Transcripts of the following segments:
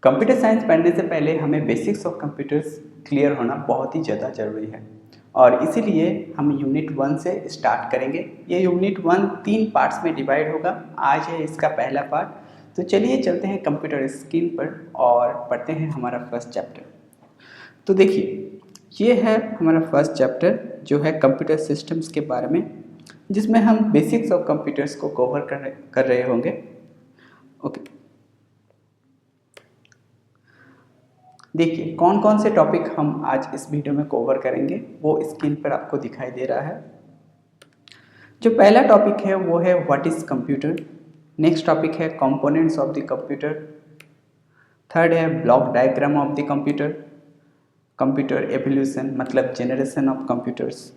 Computer science पढ़ने से पहले हमें बेसिक्स ऑफ कंप्यूटर्स क्लियर होना बहुत ही ज़्यादा ज़रूरी है और इसीलिए हम यूनिट 1 से स्टार्ट करेंगे। ये यूनिट 1 3 पार्ट्स में डिवाइड होगा। आज है इसका पहला पार्ट। तो चलिए चलते हैं कंप्यूटर स्क्रीन पर और पढ़ते हैं हमारा फर्स्ट चैप्टर। तो देखिए, ये है हमारा फर्स्ट चैप्टर जो है कंप्यूटर सिस्टम्स के बारे में, जिसमें हम बेसिक्स ऑफ कंप्यूटर्स को कवर कर रहे होंगे। ओके, देखिए कौन कौन से टॉपिक हम आज इस वीडियो में कवर करेंगे वो स्क्रीन पर आपको दिखाई दे रहा है। जो पहला टॉपिक है वो है what is computer. Next topic है components of the computer. Third है block diagram of the computer. Computer evolution मतलब जनरेशन ऑफ कंप्यूटर्स।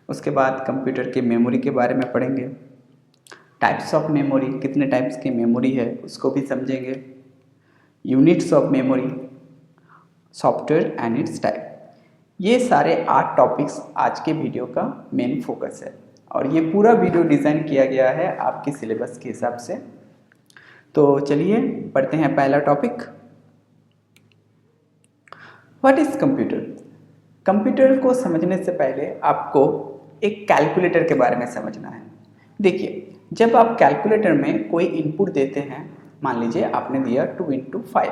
उसके बाद कंप्यूटर के मेमोरी के बारे में पढ़ेंगे। टाइप्स ऑफ मेमोरी, कितने टाइप्स की मेमोरी है उसको भी समझेंगे। Units of memory, software and its type. ये सारे 8 टॉपिक्स आज के वीडियो का मेन फोकस है और ये पूरा वीडियो डिज़ाइन किया गया है आपके सिलेबस के हिसाब से। तो चलिए पढ़ते हैं पहला topic, what is computer. Computer को समझने से पहले आपको एक कैलकुलेटर के बारे में समझना है। देखिए, जब आप कैलकुलेटर में कोई इनपुट देते हैं, मान लीजिए आपने दिया 2 × 5,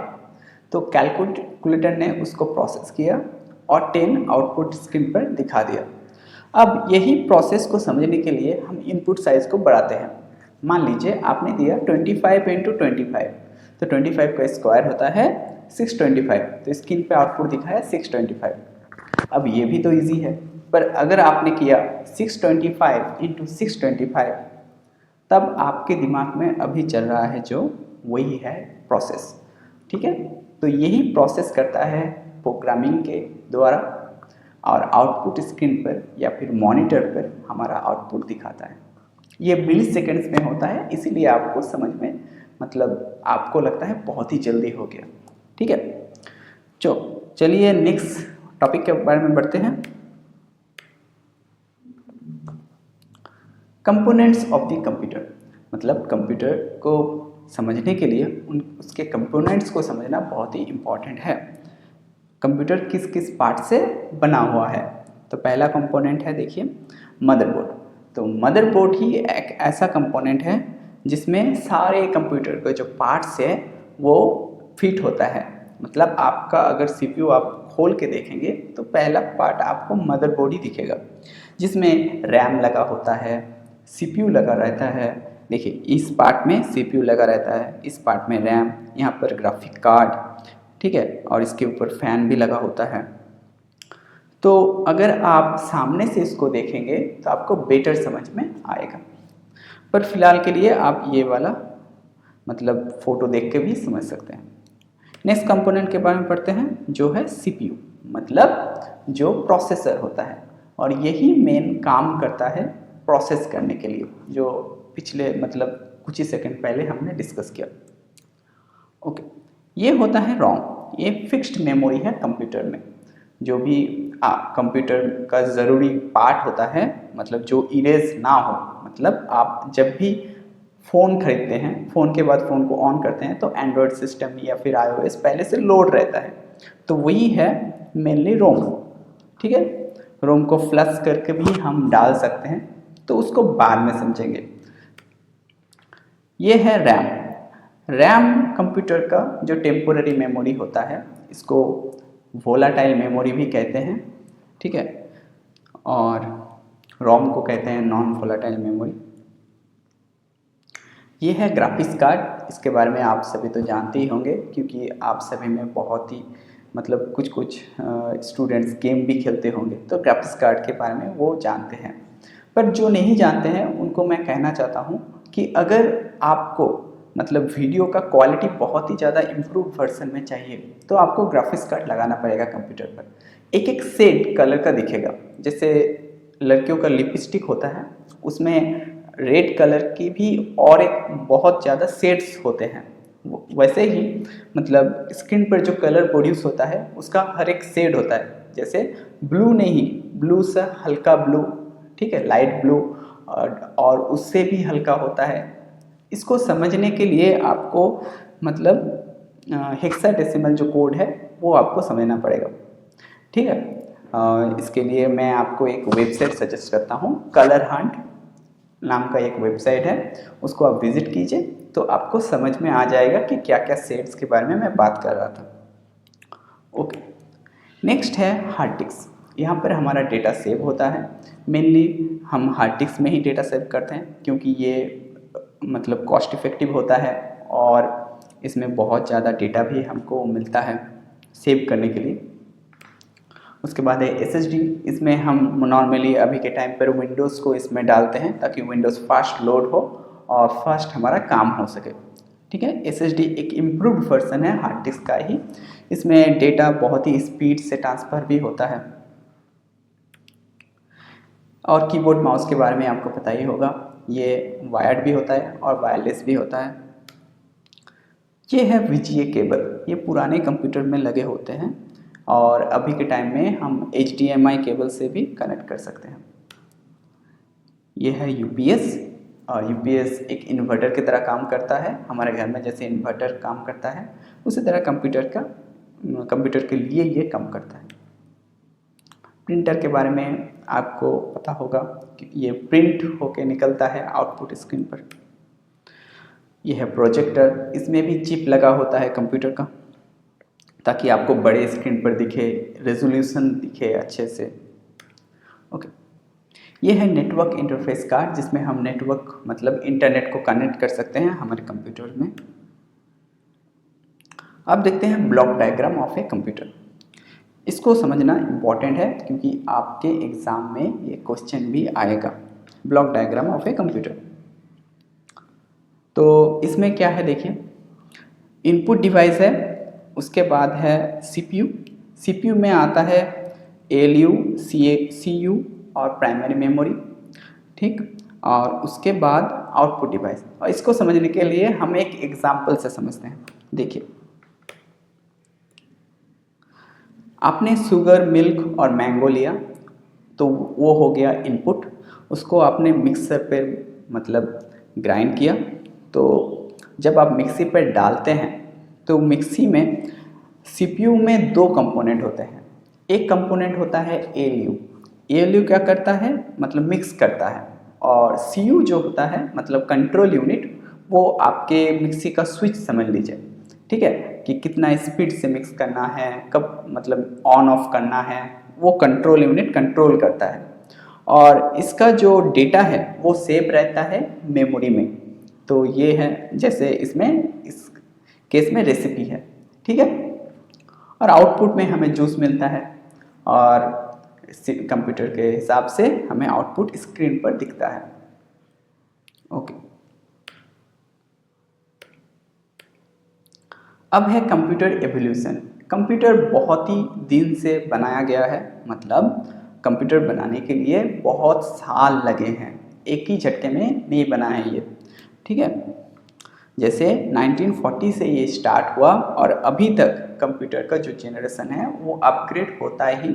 तो कैलकुलेटर ने उसको प्रोसेस किया और 10 आउटपुट स्क्रीन पर दिखा दिया। अब यही प्रोसेस को समझने के लिए हम इनपुट साइज़ को बढ़ाते हैं। मान लीजिए आपने दिया 25 × 25, तो 25 का स्क्वायर होता है 625, तो स्क्रीन पे आउटपुट दिखाया 625। अब ये भी तो इजी है, पर अगर आपने किया 625 × 625, तब आपके दिमाग में अभी चल रहा है जो वही है प्रोसेस। ठीक है, तो यही प्रोसेस करता है प्रोग्रामिंग के द्वारा और आउटपुट स्क्रीन पर या फिर मॉनिटर पर हमारा आउटपुट दिखाता है। ये मिली सेकेंड्स में होता है, इसीलिए आपको समझ में मतलब आपको लगता है बहुत ही जल्दी हो गया। ठीक है, चलिए नेक्स्ट टॉपिक के बारे में बढ़ते हैं। कंपोनेंट्स ऑफ द कंप्यूटर, मतलब कंप्यूटर को समझने के लिए उसके कंपोनेंट्स को समझना बहुत ही इम्पॉर्टेंट है। कंप्यूटर किस किस पार्ट से बना हुआ है, तो पहला कंपोनेंट है देखिए मदरबोर्ड। तो मदरबोर्ड ही एक ऐसा कंपोनेंट है जिसमें सारे कंप्यूटर के जो पार्ट्स है वो फिट होता है। मतलब आपका अगर सीपीयू आप खोल के देखेंगे तो पहला पार्ट आपको मदरबोर्ड ही दिखेगा, जिसमें रैम लगा होता है, सीपीयू लगा रहता है। देखिए इस पार्ट में सीपीयू लगा रहता है, इस पार्ट में रैम, यहाँ पर ग्राफिक कार्ड, ठीक है, और इसके ऊपर फैन भी लगा होता है। तो अगर आप सामने से इसको देखेंगे तो आपको बेटर समझ में आएगा, पर फिलहाल के लिए आप ये वाला मतलब फ़ोटो देख के भी समझ सकते हैं। नेक्स्ट कंपोनेंट के बारे में पढ़ते हैं जो है सीपीयू, मतलब जो प्रोसेसर होता है, और यही मेन काम करता है प्रोसेस करने के लिए, जो पिछले मतलब कुछ ही सेकंड पहले हमने डिस्कस किया। ओके, ये होता है रोम। ये फिक्स्ड मेमोरी है कंप्यूटर में। जो भी कंप्यूटर का ज़रूरी पार्ट होता है, मतलब जो इरेज ना हो, मतलब आप जब भी फ़ोन खरीदते हैं, फ़ोन के बाद फ़ोन को ऑन करते हैं तो एंड्रॉयड सिस्टम या फिर iOS पहले से लोड रहता है, तो वही है मेनली रोम। ठीक है, रोम को फ्लश करके भी हम डाल सकते हैं, तो उसको बाद में समझेंगे। ये है रैम। रैम कंप्यूटर का जो टेम्पोररी मेमोरी होता है, इसको वोलाटाइल मेमोरी भी कहते हैं। ठीक है, और रोम को कहते हैं नॉन वोलाटाइल मेमोरी। ये है ग्राफिक्स कार्ड। इसके बारे में आप सभी तो जानते ही होंगे, क्योंकि आप सभी में बहुत ही मतलब कुछ स्टूडेंट्स गेम भी खेलते होंगे, तो ग्राफिक्स कार्ड के बारे में वो जानते हैं। पर जो नहीं जानते हैं उनको मैं कहना चाहता हूँ कि अगर आपको मतलब वीडियो का क्वालिटी बहुत ही ज़्यादा इम्प्रूव वर्जन में चाहिए, तो आपको ग्राफिक्स कार्ड लगाना पड़ेगा कंप्यूटर पर। एक एक शेड कलर का दिखेगा, जैसे लड़कियों का लिपस्टिक होता है, उसमें रेड कलर की भी और एक बहुत ज़्यादा शेड्स होते हैं, वैसे ही मतलब स्क्रीन पर जो कलर प्रोड्यूस होता है उसका हर एक शेड होता है। जैसे ब्लू नहीं, ब्लू से हल्का ब्लू, ठीक है, लाइट ब्लू, और उससे भी हल्का होता है। इसको समझने के लिए आपको मतलब हेक्साडेसिमल जो कोड है वो आपको समझना पड़ेगा। ठीक है, इसके लिए मैं आपको एक वेबसाइट सजेस्ट करता हूँ, कलर हंट नाम का एक वेबसाइट है, उसको आप विजिट कीजिए तो आपको समझ में आ जाएगा कि क्या क्या सेट्स के बारे में मैं बात कर रहा था। ओके, नेक्स्ट है हार्ड डिस्क। यहाँ पर हमारा डेटा सेव होता है। मेनली हम हार्ड डिस्क में ही डेटा सेव करते हैं क्योंकि ये मतलब कॉस्ट इफेक्टिव होता है और इसमें बहुत ज़्यादा डेटा भी हमको मिलता है सेव करने के लिए। उसके बाद है SSD। इसमें हम नॉर्मली अभी के टाइम पर विंडोज़ को इसमें डालते हैं ताकि विंडोज़ फास्ट लोड हो और फास्ट हमारा काम हो सके। ठीक है, SSD एक इम्प्रूव्ड वर्जन है हार्ड डिस्क का ही। इसमें डेटा बहुत ही स्पीड से ट्रांसफ़र भी होता है। और कीबोर्ड माउस के बारे में आपको पता ही होगा, ये वायर्ड भी होता है और वायरलेस भी होता है। ये है VGA केबल, ये पुराने कंप्यूटर में लगे होते हैं और अभी के टाइम में हम HDMI केबल से भी कनेक्ट कर सकते हैं। ये है UPS, और UPS एक इन्वर्टर की तरह काम करता है। हमारे घर में जैसे इन्वर्टर काम करता है उसी तरह कंप्यूटर के लिए ये काम करता है। प्रिंटर के बारे में आपको पता होगा कि ये प्रिंट होके निकलता है आउटपुट स्क्रीन पर। यह है प्रोजेक्टर, इसमें भी चिप लगा होता है कंप्यूटर का ताकि आपको बड़े स्क्रीन पर दिखे, रेजोल्यूशन दिखे अच्छे से। ओके, ये है नेटवर्क इंटरफेस कार्ड जिसमें हम नेटवर्क मतलब इंटरनेट को कनेक्ट कर सकते हैं हमारे कंप्यूटर में। अब देखते हैं block diagram of a computer. इसको समझना इम्पॉर्टेंट है क्योंकि आपके एग्ज़ाम में ये क्वेश्चन भी आएगा, block diagram of a computer. तो इसमें क्या है देखिए, इनपुट डिवाइस है, उसके बाद है CPU में आता है ALU, CU और प्राइमरी मेमोरी। ठीक, और उसके बाद आउटपुट डिवाइस। और इसको समझने के लिए हम एक एग्जांपल से समझते हैं। देखिए, आपने शुगर, मिल्क और मैंगो लिया तो वो हो गया इनपुट। उसको आपने मिक्सर पे मतलब ग्राइंड किया। तो जब आप मिक्सी पर डालते हैं तो मिक्सी में CPU में दो कंपोनेंट होते हैं। एक कंपोनेंट होता है ALU क्या करता है मतलब मिक्स करता है, और CU जो होता है मतलब कंट्रोल यूनिट, वो आपके मिक्सी का स्विच समझ लीजिए। ठीक है, कि कितना स्पीड से मिक्स करना है, कब मतलब ऑन ऑफ करना है, वो कंट्रोल यूनिट कंट्रोल करता है। और इसका जो डेटा है वो सेव रहता है मेमोरी में। तो ये है, जैसे इसमें इस केस में रेसिपी है। ठीक है, और आउटपुट में हमें जूस मिलता है और कंप्यूटर के हिसाब से हमें आउटपुट स्क्रीन पर दिखता है। ओके, अब है कंप्यूटर एवोल्यूशन। कंप्यूटर बहुत ही दिन से बनाया गया है, मतलब कंप्यूटर बनाने के लिए बहुत साल लगे हैं, एक ही झटके में नहीं बना है ये। ठीक है, जैसे 1940 से ये स्टार्ट हुआ और अभी तक कंप्यूटर का जो जनरेशन है वो अपग्रेड होता ही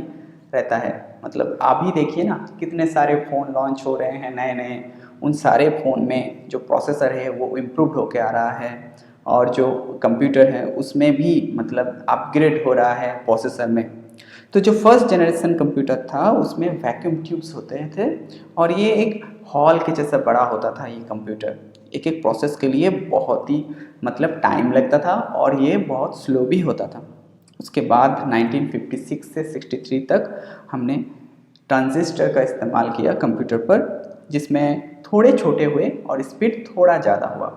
रहता है। मतलब अभी देखिए ना, कितने सारे फ़ोन लॉन्च हो रहे हैं नए नए, उन सारे फ़ोन में जो प्रोसेसर है वो इम्प्रूव होके आ रहा है और जो कंप्यूटर है उसमें भी मतलब अपग्रेड हो रहा है प्रोसेसर में। तो जो फर्स्ट जनरेशन कंप्यूटर था उसमें वैक्यूम ट्यूब्स होते थे और ये एक हॉल के जैसा बड़ा होता था। ये कंप्यूटर एक एक प्रोसेस के लिए बहुत ही मतलब टाइम लगता था और ये बहुत स्लो भी होता था। उसके बाद 1956 से 63 तक हमने ट्रांजिस्टर का इस्तेमाल किया कंप्यूटर पर, जिसमें थोड़े छोटे हुए और स्पीड थोड़ा ज़्यादा हुआ।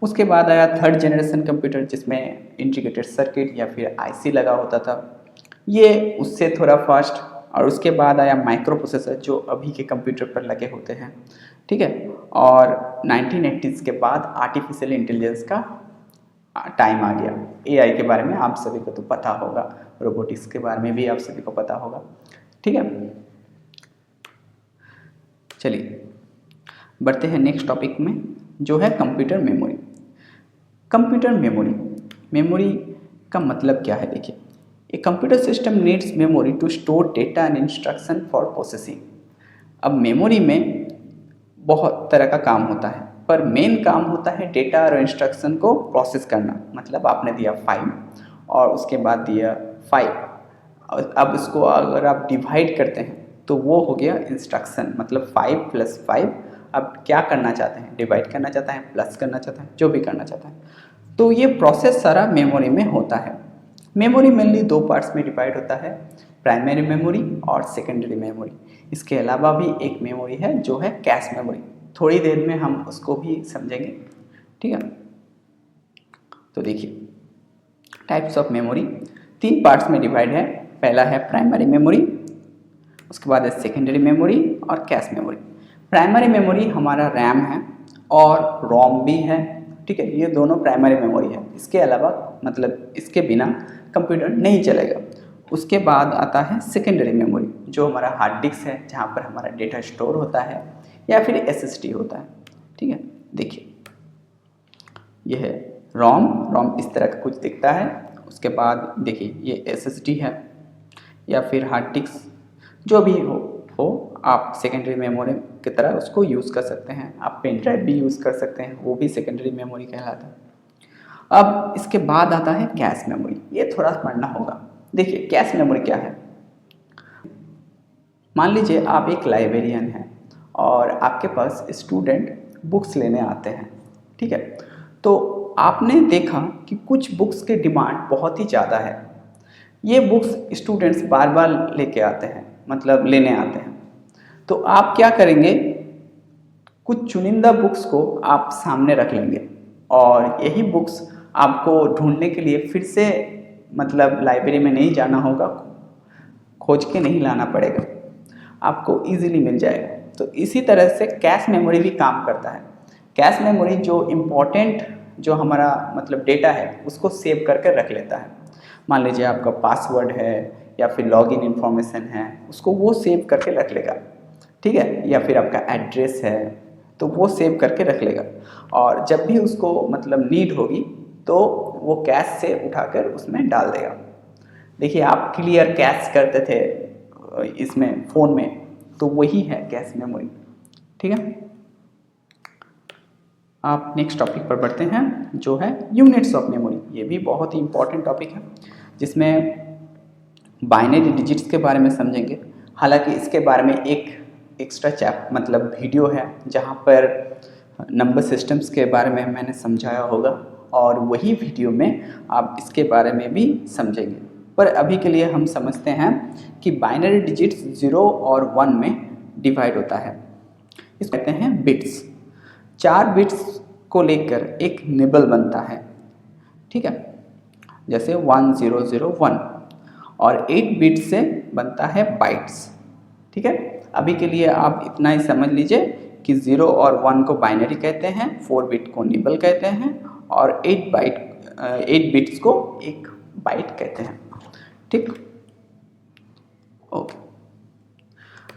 उसके बाद आया थर्ड जनरेशन कंप्यूटर जिसमें इंटीग्रेटेड सर्किट या फिर IC लगा होता था, ये उससे थोड़ा फास्ट। और उसके बाद आया माइक्रो प्रोसेसर जो अभी के कंप्यूटर पर लगे होते हैं। ठीक है, और 1980s के बाद आर्टिफिशियल इंटेलिजेंस का टाइम आ गया। AI के बारे में आप सभी को तो पता होगा, रोबोटिक्स के बारे में भी आप सभी को पता होगा। ठीक है, चलिए बढ़ते हैं नेक्स्ट टॉपिक में जो है कंप्यूटर मेमोरी। कंप्यूटर मेमोरी का मतलब क्या है देखिए, a computer system needs memory to store data and instruction for processing. अब मेमोरी में बहुत तरह का काम होता है, पर मेन काम होता है डेटा और इंस्ट्रक्शन को प्रोसेस करना। मतलब आपने दिया 5 और उसके बाद दिया 5, अब इसको अगर आप डिवाइड करते हैं तो वो हो गया इंस्ट्रक्शन। मतलब 5 + 5 अब क्या करना चाहते हैं, डिवाइड करना चाहता है, प्लस करना चाहता है, जो भी करना चाहता है। तो ये प्रोसेस सारा मेमोरी में होता है। मेमोरी मेनली 2 पार्ट्स में डिवाइड होता है, प्राइमरी मेमोरी और सेकेंडरी मेमोरी। इसके अलावा भी एक मेमोरी है जो है कैश मेमोरी, थोड़ी देर में हम उसको भी समझेंगे, ठीक है। तो देखिए टाइप्स ऑफ मेमोरी 3 पार्ट्स में डिवाइड है। पहला है प्राइमरी मेमोरी, उसके बाद है सेकेंडरी मेमोरी और कैश मेमोरी। प्राइमरी मेमोरी हमारा रैम है और रोम भी है, ठीक है। ये दोनों प्राइमरी मेमोरी है। इसके अलावा मतलब इसके बिना कंप्यूटर नहीं चलेगा। उसके बाद आता है सेकेंडरी मेमोरी, जो हमारा हार्ड डिस्क है, जहाँ पर हमारा डेटा स्टोर होता है, या फिर SSD होता है, ठीक है। देखिए यह है रोम इस तरह का कुछ दिखता है। उसके बाद देखिए ये SSD है या फिर हार्ड डिस्क, जो भी हो आप सेकेंडरी मेमोरी की तरह उसको यूज़ कर सकते हैं। आप पेन ड्राइव भी यूज़ कर सकते हैं, वो भी सेकेंडरी मेमोरी कहलाता है। अब इसके बाद आता है कैश मेमोरी, ये थोड़ा पढ़ना होगा। देखिए कैश मेमोरी क्या है। मान लीजिए आप एक लाइब्रेरियन हैं और आपके पास स्टूडेंट बुक्स लेने आते हैं, ठीक है। तो आपने देखा कि कुछ बुक्स के डिमांड बहुत ही ज़्यादा है। ये बुक्स स्टूडेंट्स बार बार लेके आते हैं, मतलब लेने आते हैं। तो आप क्या करेंगे, कुछ चुनिंदा बुक्स को आप सामने रख लेंगे और यही बुक्स आपको ढूंढने के लिए फिर से मतलब लाइब्रेरी में नहीं जाना होगा, खोज के नहीं लाना पड़ेगा, आपको इजीली मिल जाएगा। तो इसी तरह से कैश मेमोरी भी काम करता है। कैश मेमोरी जो इम्पोर्टेंट जो हमारा मतलब डेटा है उसको सेव करके रख लेता है। मान लीजिए आपका पासवर्ड है या फिर लॉगिन इन्फॉर्मेशन है, उसको वो सेव करके रख लेगा, ठीक है। या फिर आपका एड्रेस है तो वो सेव करके रख लेगा, और जब भी उसको मतलब नीड होगी तो वो कैश से उठाकर उसमें डाल देगा। देखिए आप क्लियर कैश करते थे इसमें फ़ोन में, तो वही है कैश मेमोरी, ठीक है। आप नेक्स्ट टॉपिक पर बढ़ते हैं जो है यूनिट्स ऑफ मेमोरी। ये भी बहुत ही इंपॉर्टेंट टॉपिक है जिसमें बाइनरी डिजिट्स के बारे में समझेंगे। हालांकि इसके बारे में एक एक्स्ट्रा मतलब वीडियो है जहां पर नंबर सिस्टम्स के बारे में मैंने समझाया होगा, और वही वीडियो में आप इसके बारे में भी समझेंगे। पर अभी के लिए हम समझते हैं कि बाइनरी डिजिट्स 0 और 1 में डिवाइड होता है। इसको कहते हैं बिट्स। 4 बिट्स को लेकर एक निबल बनता है, ठीक है, जैसे 1001, और 8 बिट से बनता है बाइट्स, ठीक है। अभी के लिए आप इतना ही समझ लीजिए कि 0 और 1 को बाइनरी कहते हैं, 4 बिट को निबल कहते हैं, और 8 बिट्स को एक बाइट कहते हैं, ठीक। ओके,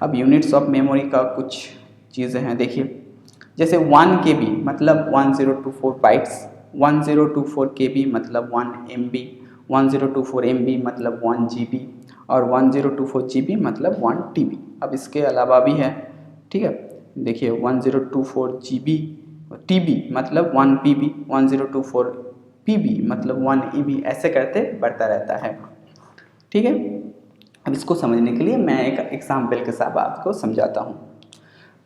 अब यूनिट्स ऑफ मेमोरी का कुछ चीज़ें हैं। देखिए जैसे 1 KB मतलब 1024 बाइट्स, 1024 KB मतलब 1 MB, 1024 MB मतलब 1 GB, और 1024 GB मतलब 1 TB। अब इसके अलावा भी है, ठीक है। देखिए 1024 GB TB मतलब 1 PB, 1024 PB मतलब 1 EB, ऐसे करते बढ़ता रहता है, ठीक है। अब इसको समझने के लिए मैं एक एग्जाम्पल के साथ आपको समझाता हूँ।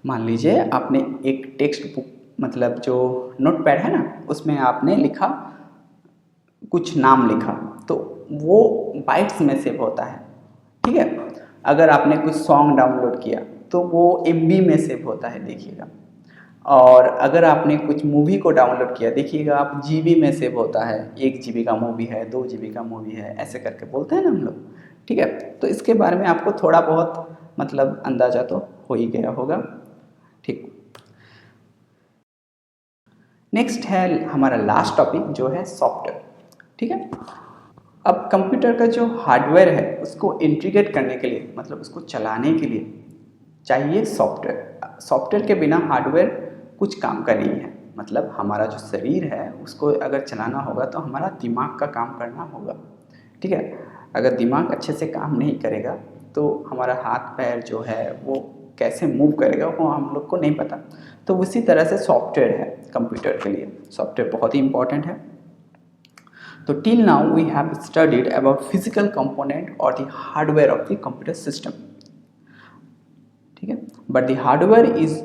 मान लीजिए आपने एक टेक्स्ट बुक मतलब जो नोटपैड है ना, उसमें आपने लिखा कुछ नाम लिखा, तो वो बाइट्स में सेव होता है, ठीक है। अगर आपने कुछ सॉन्ग डाउनलोड किया तो वो MB में सेव होता है, देखिएगा। और अगर आपने कुछ मूवी को डाउनलोड किया, देखिएगा आप GB में सेव होता है। 1 GB का मूवी है, 2 GB का मूवी है, ऐसे करके बोलते हैं ना हम लोग, ठीक है। तो इसके बारे में आपको थोड़ा बहुत मतलब अंदाज़ा तो हो ही गया होगा, ठीक। नेक्स्ट है हमारा लास्ट टॉपिक जो है सॉफ्टवेयर, ठीक है। अब कंप्यूटर का जो हार्डवेयर है उसको इंटीग्रेट करने के लिए, मतलब उसको चलाने के लिए चाहिए सॉफ्टवेयर। सॉफ्टवेयर के बिना हार्डवेयर कुछ काम का नहीं है। मतलब हमारा जो शरीर है उसको अगर चलाना होगा तो हमारा दिमाग का काम करना होगा, ठीक है। अगर दिमाग अच्छे से काम नहीं करेगा तो हमारा हाथ पैर जो है वो कैसे मूव करेगा वो हम लोग को नहीं पता। तो उसी तरह से सॉफ्टवेयर है कंप्यूटर के लिए, सॉफ्टवेयर बहुत ही इंपॉर्टेंट है। तो till now we have studied about physical component और the hardware of the computer system, ठीक है। But the hardware is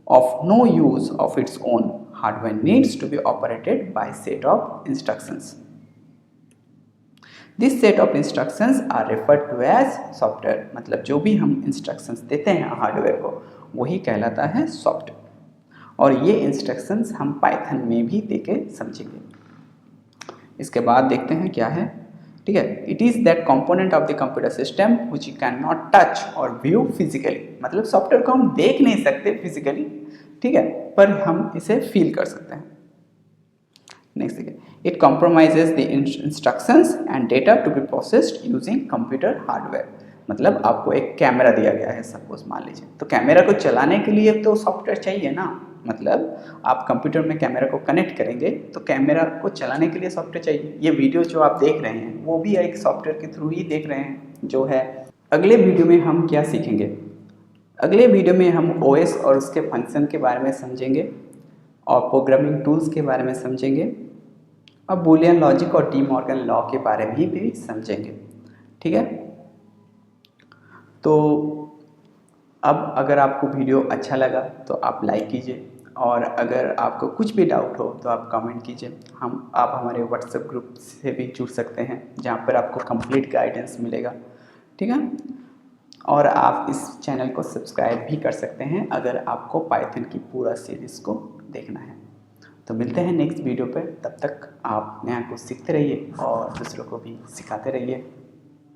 of no use of its own, hardware needs to be operated by set of instructions. This set of instructions are referred to as software, मतलब जो भी हम instructions देते हैं hardware को वही कहलाता है सॉफ्टवेयर। और ये इंस्ट्रक्शंस हम पाइथन में भी देके समझेंगे। इसके बाद देखते हैं क्या है, ठीक है। It is that component of the computer system which you can not touch और व्यू फिजिकली, मतलब सॉफ्टवेयर को हम देख नहीं सकते फिजिकली, ठीक है, पर हम इसे फील कर सकते हैं। नेक्स्ट देखिए, it compromises the instructions and data to be processed using computer hardware, मतलब आपको एक कैमरा दिया गया है सपोज मान लीजिए, तो कैमरा को चलाने के लिए तो सॉफ्टवेयर चाहिए ना, मतलब आप कंप्यूटर में कैमरा को कनेक्ट करेंगे तो कैमरा को चलाने के लिए सॉफ्टवेयर चाहिए। ये वीडियो जो आप देख रहे हैं वो भी एक सॉफ्टवेयर के थ्रू ही देख रहे हैं जो है। अगले वीडियो में हम क्या सीखेंगे, अगले वीडियो में हम ओएस और उसके फंक्शन के बारे में समझेंगे और प्रोग्रामिंग टूल्स के बारे में समझेंगे और बूलियन लॉजिक और डी मॉर्गन लॉ के बारे में भी समझेंगे, ठीक है। तो अब अगर आपको वीडियो अच्छा लगा तो आप लाइक कीजिए, और अगर आपको कुछ भी डाउट हो तो आप कमेंट कीजिए। आप हमारे व्हाट्सएप ग्रुप से भी जुड़ सकते हैं जहाँ पर आपको कंप्लीट गाइडेंस मिलेगा, ठीक है। और आप इस चैनल को सब्सक्राइब भी कर सकते हैं अगर आपको पाइथन की पूरा सीरीज़ को देखना है। तो मिलते हैं नेक्स्ट वीडियो पर, तब तक आप नया कुछ सीखते रहिए और दूसरों को भी सिखाते रहिए।